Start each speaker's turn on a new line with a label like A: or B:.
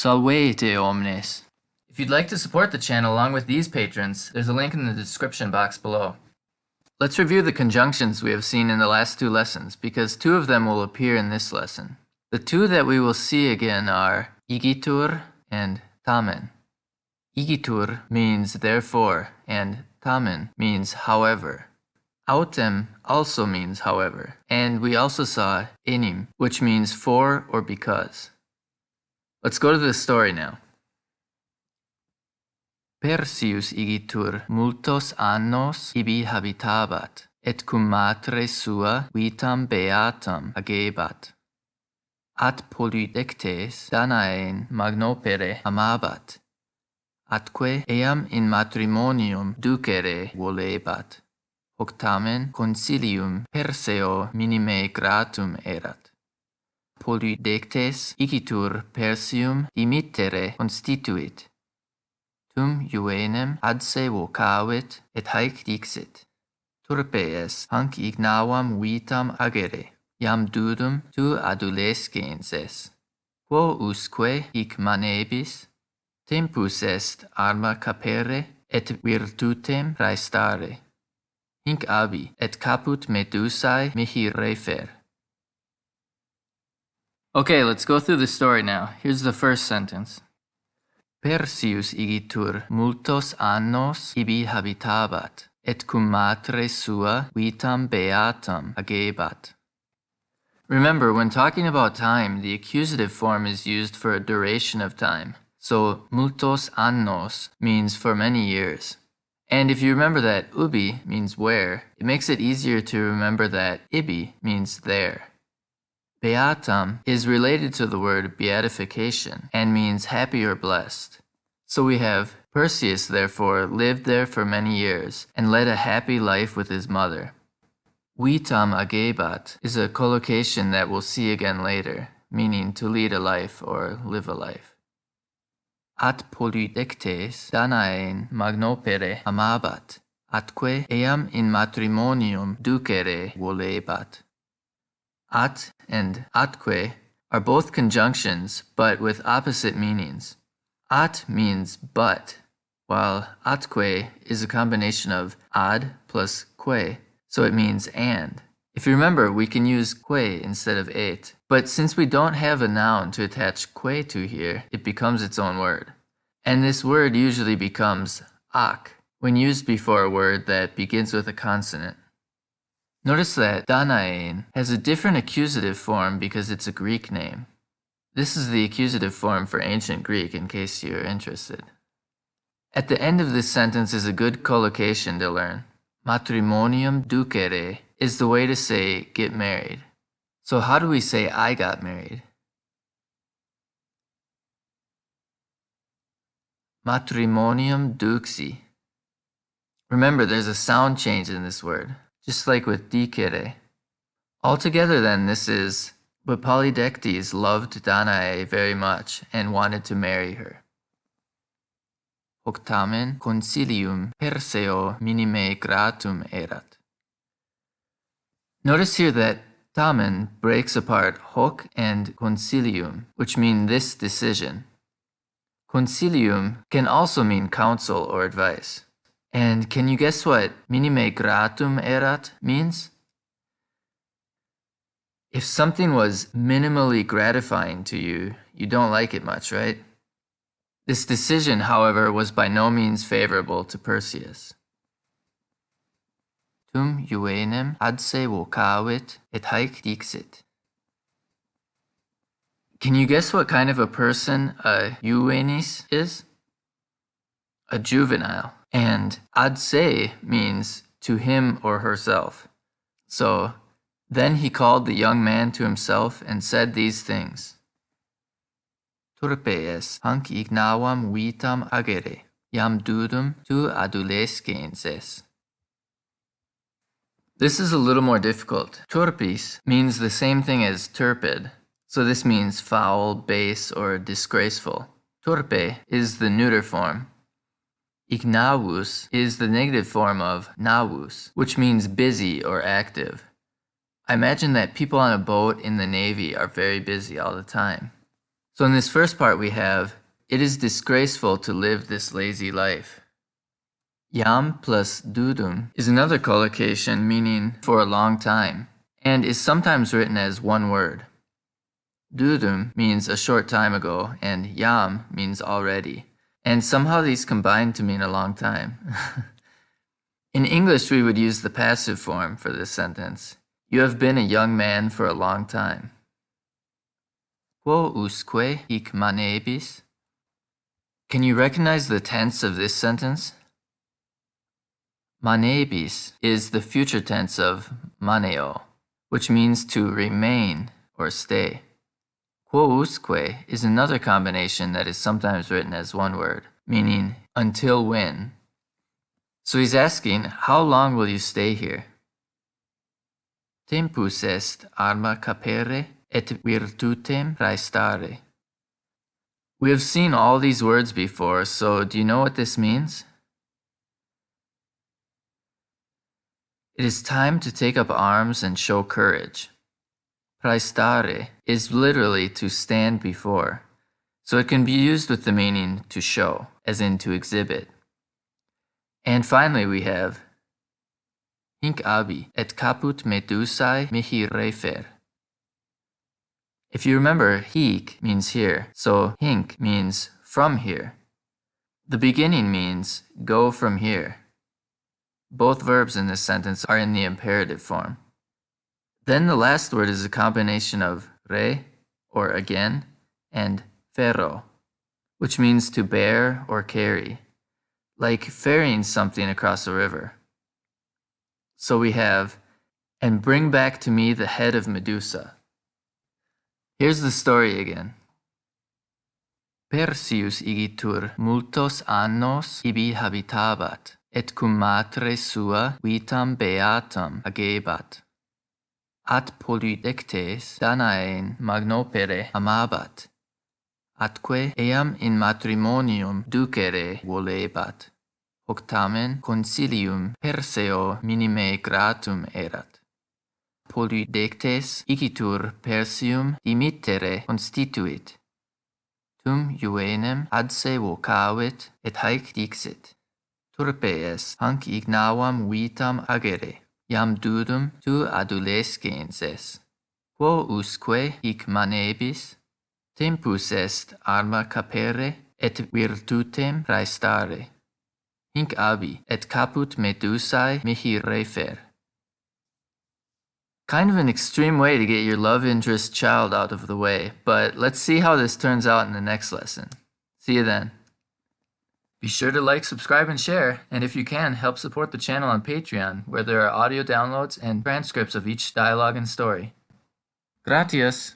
A: Salvete omnes. If you'd like to support the channel along with these patrons, there's a link in the description box below. Let's review the conjunctions we have seen in the last two lessons, because two of them will appear in this lesson. The two that we will see again are igitur and tamen. Igitur means therefore, and tamen means however. Autem also means however, and we also saw enim, which means for or because. Let's go to the story now. Perseus igitur multos annos ibi habitabat, et cum matre sua vitam beatam agebat. At polydectes Danaen magnopere amabat, atque eam in matrimonium ducere volebat. Hoc tamen consilium Perseo minime gratum erat. Polydectes igitur Perseum dimittere constituit. Tum juvenem adse vocavit et haec dixit. Turpe est hanc ignavam vitam agere, iam dudum tu adolescens es. Quo usque hic manebis? Tempus est arma capere et virtutem praestare. Hinc abi et caput Medusae mihi refer. Okay, let's go through the story now. Here's the first sentence. Perseus igitur multos annos ibi habitabat, et cum matre sua vitam beatam agebat. Remember, when talking about time, the accusative form is used for a duration of time. So, multos annos means for many years. And if you remember that ubi means where, it makes it easier to remember that ibi means there. Beatam is related to the word beatification and means happy or blessed. So we have Perseus, therefore, lived there for many years and led a happy life with his mother. Vitam agebat is a collocation that we'll see again later, meaning to lead a life or live a life. At polydectes Danaen magnopere amabat, atque eam in matrimonium ducere volebat. At and atque are both conjunctions, but with opposite meanings. At means but, while atque is a combination of ad plus que, so it means and. If you remember, we can use que instead of et, but since we don't have a noun to attach que to here, it becomes its own word. And this word usually becomes ak when used before a word that begins with a consonant. Notice that Danaen has a different accusative form because it's a Greek name. This is the accusative form for ancient Greek in case you're interested. At the end of this sentence is a good collocation to learn. Matrimonium ducere is the way to say get married. So how do we say I got married? Matrimonium duxi. Remember, there's a sound change in this word, just like with dicere. Altogether then, this is, but Polydectes loved Danae very much and wanted to marry her. Hoc tamen consilium Perseo minime gratum erat. Notice here that tamen breaks apart hoc and consilium, which mean this decision. Consilium can also mean counsel or advice. And can you guess what minime gratum erat means? If something was minimally gratifying to you, you don't like it much, right? This decision, however, was by no means favorable to Perseus. Tum juvenem adse vocavit et haec dixit. Can you guess what kind of a person a juvenis is? A juvenile. And adse means to him or herself. So, then he called the young man to himself and said these things. Turpe est hanc ignavam vitam agere, iam dudum tu adolescens es. This is a little more difficult. Turpis means the same thing as turpid, so this means foul, base, or disgraceful. Turpe is the neuter form. Ignavus is the negative form of navus, which means busy or active. I imagine that people on a boat in the Navy are very busy all the time. So in this first part we have, it is disgraceful to live this lazy life. Jam plus dudum is another collocation meaning for a long time, and is sometimes written as one word. Dudum means a short time ago, and jam means already. And somehow these combine to mean a long time. In English, we would use the passive form for this sentence. You have been a young man for a long time. Quo usque hic manebis? Can you recognize the tense of this sentence? Manebis is the future tense of maneo, which means to remain or stay. Quo usque is another combination that is sometimes written as one word, meaning until when. So he's asking, how long will you stay here? Tempus est arma capere et virtutem praestare. We have seen all these words before, so do you know what this means? It is time to take up arms and show courage. Praestare is literally to stand before, so it can be used with the meaning to show, as in to exhibit. And finally we have hinc abi et caput Medusae mihi refer. If you remember, hic means here, so hinc means from here. The beginning means go from here. Both verbs in this sentence are in the imperative form. Then the last word is a combination of re, or again, and ferro, which means to bear or carry, like ferrying something across a river. So we have, and bring back to me the head of Medusa. Here's the story again. Perseus igitur multos annos ibi habitabat, et cum matre sua vitam beatam agebat. At polydectes Danaen magnopere amabat, atque eam in matrimonium ducere volebat, hoc tamen consilium Perseo minime gratum erat. Polydectes igitur Perseum dimittere constituit, tum juvenem adse vocavit et haec dixit, turpe est hanc ignavam vitam agere. Iam dudum tu adolescens es. Quo usque hic manebis? Tempus est arma capere et virtutem praestare. Hinc abi et caput Medusae mihi refer. Kind of an extreme way to get your love interest child out of the way, but let's see how this turns out in the next lesson. See you then. Be sure to like, subscribe, and share, and if you can, help support the channel on Patreon, where there are audio downloads and transcripts of each dialogue and story. Gratias!